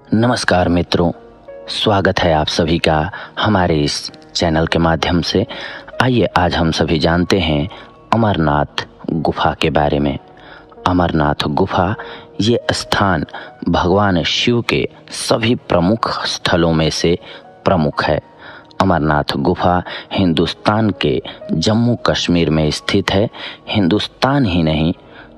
नमस्कार मित्रों, स्वागत है आप सभी का हमारे इस चैनल के माध्यम से। आइए आज हम सभी जानते हैं अमरनाथ गुफा के बारे में। अमरनाथ गुफा ये स्थान भगवान शिव के सभी प्रमुख स्थलों में से प्रमुख है। अमरनाथ गुफा हिंदुस्तान के जम्मू कश्मीर में स्थित है। हिंदुस्तान ही नहीं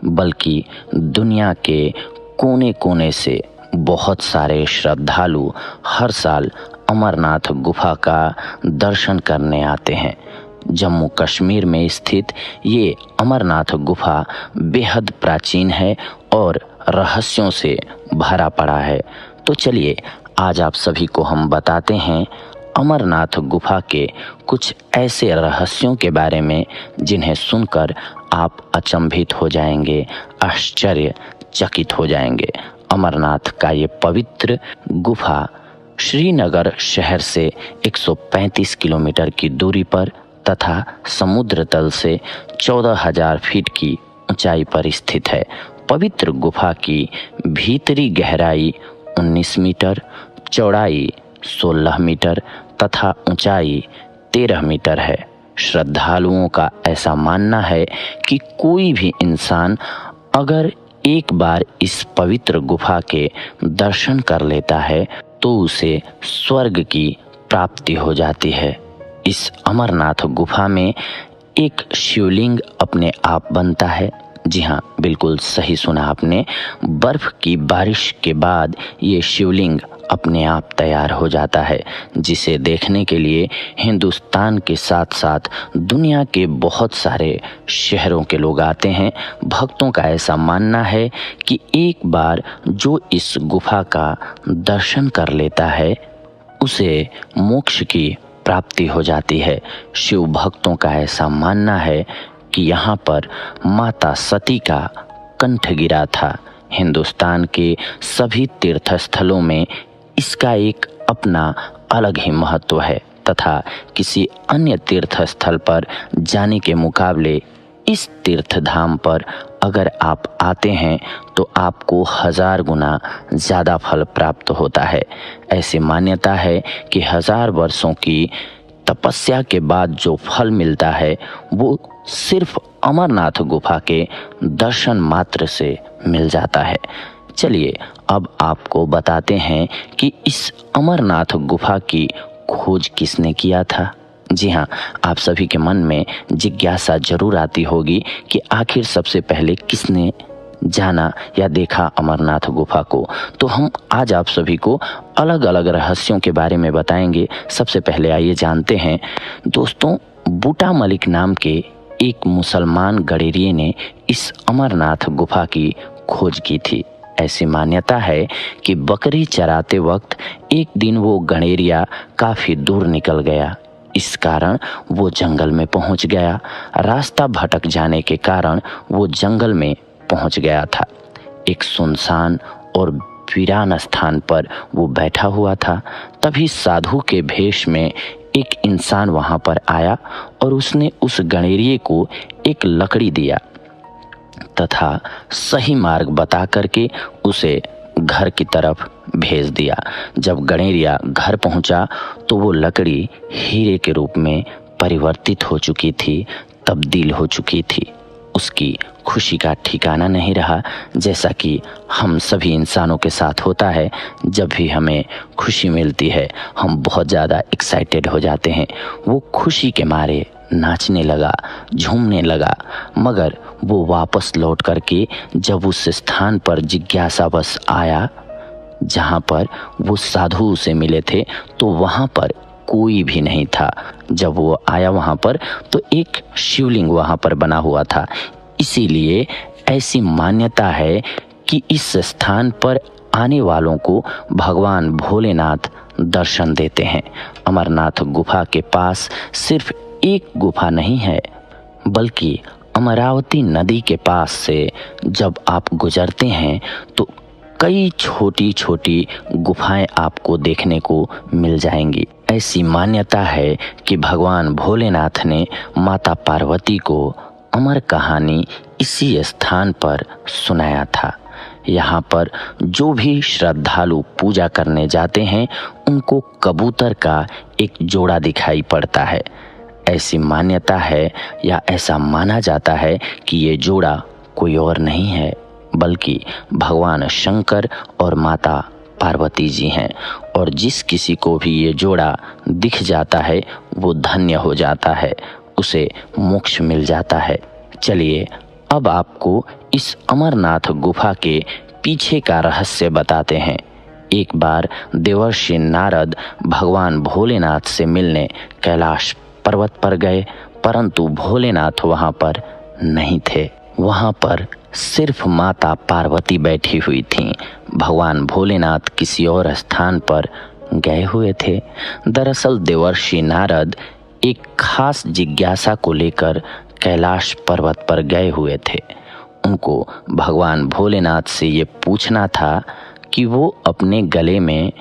बल्कि दुनिया के कोने कोने से बहुत सारे श्रद्धालु हर साल अमरनाथ गुफा का दर्शन करने आते हैं। जम्मू कश्मीर में स्थित ये अमरनाथ गुफा बेहद प्राचीन है और रहस्यों से भरा पड़ा है। तो चलिए आज आप सभी को हम बताते हैं अमरनाथ गुफा के कुछ ऐसे रहस्यों के बारे में जिन्हें सुनकर आप अचंभित हो जाएंगे, आश्चर्यचकित हो जाएंगे। अमरनाथ का ये पवित्र गुफा श्रीनगर शहर से 135 किलोमीटर की दूरी पर तथा समुद्र तल से 14,000 फीट की ऊंचाई पर स्थित है। पवित्र गुफा की भीतरी गहराई 19 मीटर, चौड़ाई 16 मीटर तथा ऊंचाई 13 मीटर है। श्रद्धालुओं का ऐसा मानना है कि कोई भी इंसान अगर एक बार इस पवित्र गुफा के दर्शन कर लेता है तो उसे स्वर्ग की प्राप्ति हो जाती है। इस अमरनाथ गुफा में एक शिवलिंग अपने आप बनता है। जी हाँ, बिल्कुल सही सुना आपने। बर्फ की बारिश के बाद ये शिवलिंग अपने आप तैयार हो जाता है, जिसे देखने के लिए हिंदुस्तान के साथ साथ दुनिया के बहुत सारे शहरों के लोग आते हैं। भक्तों का ऐसा मानना है कि एक बार जो इस गुफा का दर्शन कर लेता है उसे मोक्ष की प्राप्ति हो जाती है। शिव भक्तों का ऐसा मानना है कि यहाँ पर माता सती का कंठ गिरा था। हिंदुस्तान के सभी तीर्थ स्थलों में इसका एक अपना अलग ही महत्व है तथा किसी अन्य तीर्थ स्थल पर जाने के मुकाबले इस तीर्थ धाम पर अगर आप आते हैं तो आपको 1000 गुना ज़्यादा फल प्राप्त होता है। ऐसी मान्यता है कि 1000 वर्षों की तपस्या के बाद जो फल मिलता है वो सिर्फ अमरनाथ गुफा के दर्शन मात्र से मिल जाता है। चलिए अब आपको बताते हैं कि इस अमरनाथ गुफा की खोज किसने किया था। जी हाँ, आप सभी के मन में जिज्ञासा जरूर आती होगी कि आखिर सबसे पहले किसने जाना या देखा अमरनाथ गुफा को। तो हम आज आप सभी को अलग अलग रहस्यों के बारे में बताएंगे। सबसे पहले आइए जानते हैं दोस्तों, बूटा मलिक नाम के एक मुसलमान गडेरिये ने इस अमरनाथ गुफा की खोज की थी। ऐसी मान्यता है कि बकरी चराते वक्त एक दिन वो गणेरिया काफी दूर निकल गया। इस कारण वो जंगल में पहुंच गया। रास्ता भटक जाने के कारण वो जंगल में पहुंच गया था। एक सुनसान और वीरान स्थान पर वो बैठा हुआ था। तभी साधु के भेष में एक इंसान वहां पर आया और उसने उस गणेरिये को एक लकड़ी दिया तथा सही मार्ग बता करके उसे घर की तरफ भेज दिया। जब गणेरिया घर पहुंचा तो वो लकड़ी हीरे के रूप में परिवर्तित हो चुकी थी, तब्दील हो चुकी थी। उसकी खुशी का ठिकाना नहीं रहा, जैसा कि हम सभी इंसानों के साथ होता है। जब भी हमें खुशी मिलती है हम बहुत ज़्यादा एक्साइटेड हो जाते हैं। वो खुशी के मारे नाचने लगा, झूमने लगा, मगर वो वापस लौट करके जब उस स्थान पर जिज्ञासावश आया जहाँ पर वो साधु से मिले थे तो वहाँ पर कोई भी नहीं था। जब वो आया वहाँ पर तो एक शिवलिंग वहाँ पर बना हुआ था। इसीलिए ऐसी मान्यता है कि इस स्थान पर आने वालों को भगवान भोलेनाथ दर्शन देते हैं। अमरनाथ गुफा के पास सिर्फ एक गुफा नहीं है बल्कि अमरावती नदी के पास से जब आप गुजरते हैं तो कई छोटी छोटी गुफाएं आपको देखने को मिल जाएंगी। ऐसी मान्यता है कि भगवान भोलेनाथ ने माता पार्वती को अमर कहानी इसी स्थान पर सुनाया था। यहाँ पर जो भी श्रद्धालु पूजा करने जाते हैं उनको कबूतर का एक जोड़ा दिखाई पड़ता है। ऐसी मान्यता है या ऐसा माना जाता है कि ये जोड़ा कोई और नहीं है बल्कि भगवान शंकर और माता पार्वती जी हैं, और जिस किसी को भी ये जोड़ा दिख जाता है वो धन्य हो जाता है, उसे मोक्ष मिल जाता है। चलिए अब आपको इस अमरनाथ गुफा के पीछे का रहस्य बताते हैं। एक बार देवर्षि नारद भगवान भोलेनाथ से मिलने कैलाश पर्वत पर गए, परंतु भोलेनाथ वहां पर नहीं थे। वहां पर सिर्फ माता पार्वती बैठी हुई थीं। भगवान भोलेनाथ किसी और स्थान पर गए हुए थे। दरअसल देवर्षि नारद एक खास जिज्ञासा को लेकर कैलाश पर्वत पर गए हुए थे। उनको भगवान भोलेनाथ से ये पूछना था कि वो अपने गले में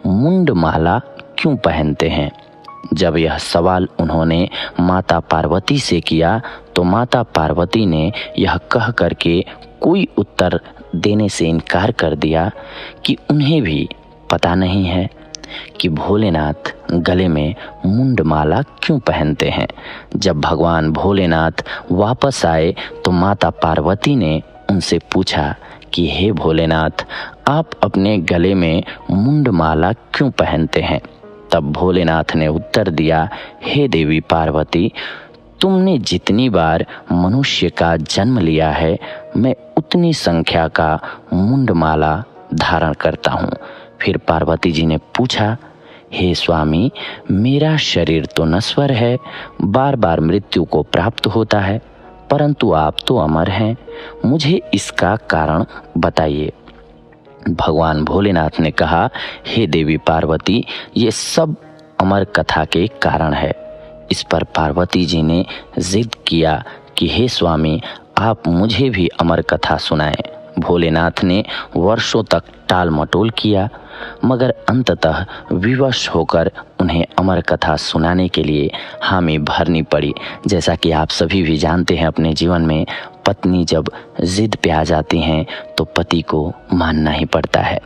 मुंडमाला क्यों पहनते हैं। जब यह सवाल उन्होंने माता पार्वती से किया तो माता पार्वती ने यह कह करके कोई उत्तर देने से इनकार कर दिया कि उन्हें भी पता नहीं है कि भोलेनाथ गले में मुंडमाला क्यों पहनते हैं। जब भगवान भोलेनाथ वापस आए तो माता पार्वती ने उनसे पूछा कि हे भोलेनाथ, आप अपने गले में मुंडमाला क्यों पहनते हैं। तब भोलेनाथ ने उत्तर दिया, हे देवी पार्वती, तुमने जितनी बार मनुष्य का जन्म लिया है मैं उतनी संख्या का मुंडमाला धारण करता हूँ। फिर पार्वती जी ने पूछा, हे स्वामी, मेरा शरीर तो नश्वर है, बार बार मृत्यु को प्राप्त होता है, परंतु आप तो अमर हैं, मुझे इसका कारण बताइए। भगवान भोलेनाथ ने कहा, हे देवी पार्वती, ये सब अमर कथा के कारण है। इस पर पार्वती जी ने जिद किया कि हे स्वामी, आप मुझे भी अमर कथा सुनाएं। भोलेनाथ ने वर्षों तक टाल मटोल किया, मगर अंततः विवश होकर उन्हें अमर कथा सुनाने के लिए हामी भरनी पड़ी। जैसा कि आप सभी भी जानते हैं, अपने जीवन में पत्नी जब जिद पे आ जाती हैं तो पति को मानना ही पड़ता है।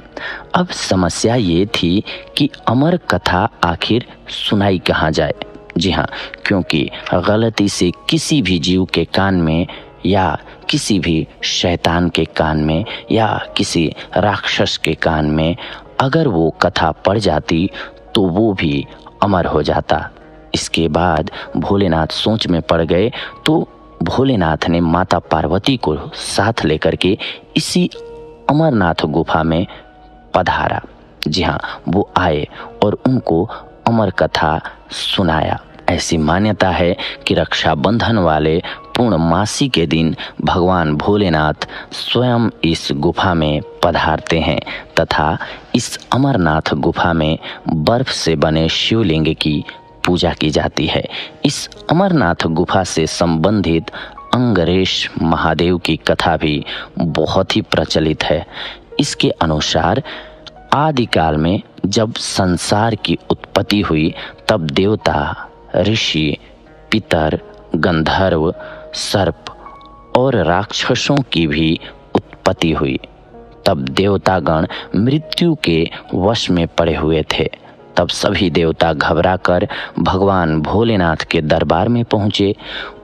अब समस्या ये थी कि अमर कथा आखिर सुनाई कहाँ जाए। जी हाँ, क्योंकि गलती से किसी भी जीव के कान में या किसी भी शैतान के कान में या किसी राक्षस के कान में अगर वो कथा पड़ जाती तो वो भी अमर हो जाता। इसके बाद भोलेनाथ सोच में पड़ गए तो भोलेनाथ ने माता पार्वती को साथ लेकर के इसी अमरनाथ गुफा में पधारा। जी हाँ, वो आए और उनको अमर कथा सुनाया। ऐसी मान्यता है कि रक्षाबंधन वाले पूर्णमासी के दिन भगवान भोलेनाथ स्वयं इस गुफा में पधारते हैं तथा इस अमरनाथ गुफा में बर्फ से बने शिवलिंग की पूजा की जाती है। इस अमरनाथ गुफा से संबंधित अंगरेश महादेव की कथा भी बहुत ही प्रचलित है। इसके अनुसार आदिकाल में जब संसार की उत्पत्ति हुई तब देवता, ऋषि, पितर, गंधर्व, सर्प और राक्षसों की भी उत्पत्ति हुई। तब देवतागण मृत्यु के वश में पड़े हुए थे। तब सभी देवता घबराकर भगवान भोलेनाथ के दरबार में पहुंचे।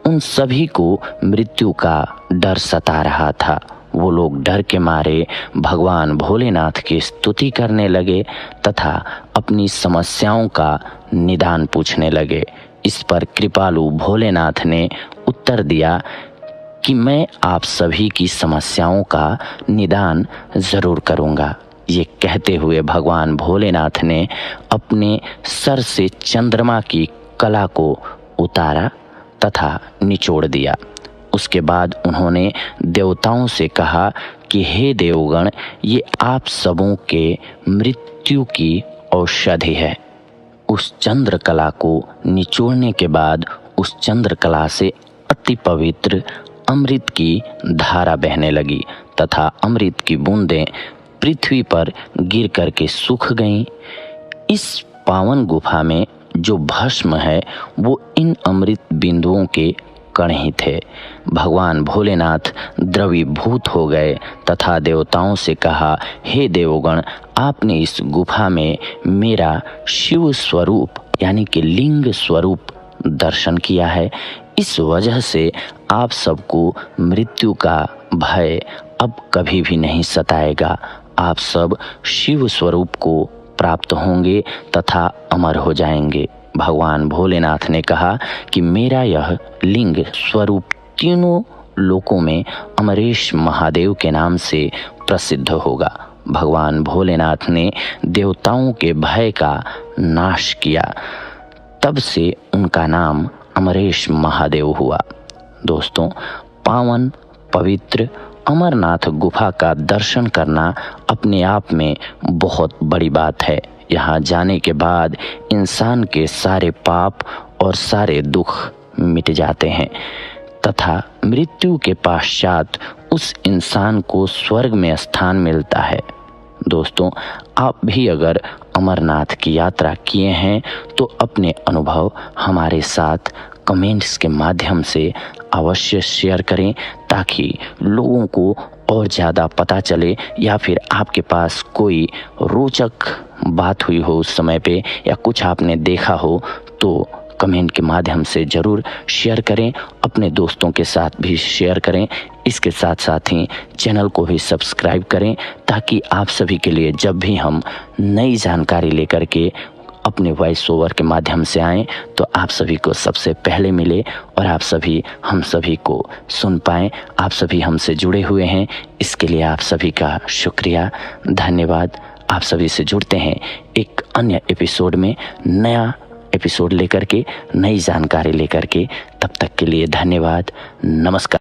उन सभी को मृत्यु का डर सता रहा था। वो लोग डर के मारे भगवान भोलेनाथ की स्तुति करने लगे तथा अपनी समस्याओं का निदान पूछने लगे। इस पर कृपालु भोलेनाथ ने उत्तर दिया कि मैं आप सभी की समस्याओं का निदान जरूर करूंगा। ये कहते हुए भगवान भोलेनाथ ने अपने सर से चंद्रमा की कला को उतारा तथा निचोड़ दिया। उसके बाद उन्होंने देवताओं से कहा कि हे देवगण, ये आप सबों के मृत्यु की औषधि है। उस चंद्रकला को निचोड़ने के बाद उस चंद्रकला से अति पवित्र अमृत की धारा बहने लगी तथा अमृत की बूंदें पृथ्वी पर गिर करके सूख गईं। इस पावन गुफा में जो भस्म है वो इन अमृत बिंदुओं के कण ही थे। भगवान भोलेनाथ द्रवीभूत हो गए तथा देवताओं से कहा, हे देवगण, आपने इस गुफा में मेरा शिव स्वरूप यानी कि लिंग स्वरूप दर्शन किया है। इस वजह से आप सबको मृत्यु का भय अब कभी भी नहीं सताएगा। आप सब शिव स्वरूप को प्राप्त होंगे तथा अमर हो जाएंगे। भगवान भोलेनाथ ने कहा कि मेरा यह लिंग स्वरूप तीनों लोकों में अमरेश महादेव के नाम से प्रसिद्ध होगा। भगवान भोलेनाथ ने देवताओं के भय का नाश किया, तब से उनका नाम अमरेश महादेव हुआ। दोस्तों, पावन पवित्र अमरनाथ गुफा का दर्शन करना अपने आप में बहुत बड़ी बात है। यहाँ जाने के बाद इंसान के सारे पाप और सारे दुख मिट जाते हैं तथा मृत्यु के पश्चात उस इंसान को स्वर्ग में स्थान मिलता है। दोस्तों, आप भी अगर अमरनाथ की यात्रा किए हैं तो अपने अनुभव हमारे साथ कमेंट्स के माध्यम से अवश्य शेयर करें, ताकि लोगों को और ज़्यादा पता चले, या फिर आपके पास कोई रोचक बात हुई हो उस समय पे या कुछ आपने देखा हो तो कमेंट के माध्यम से ज़रूर शेयर करें। अपने दोस्तों के साथ भी शेयर करें। इसके साथ साथ ही चैनल को भी सब्सक्राइब करें, ताकि आप सभी के लिए जब भी हम नई जानकारी लेकर के अपने वॉइस ओवर के माध्यम से आएँ तो आप सभी को सबसे पहले मिले और आप सभी हम सभी को सुन पाएँ। आप सभी हमसे जुड़े हुए हैं, इसके लिए आप सभी का शुक्रिया, धन्यवाद। आप सभी से जुड़ते हैं एक अन्य एपिसोड में, नया एपिसोड लेकर के, नई जानकारी लेकर के। तब तक के लिए धन्यवाद, नमस्कार।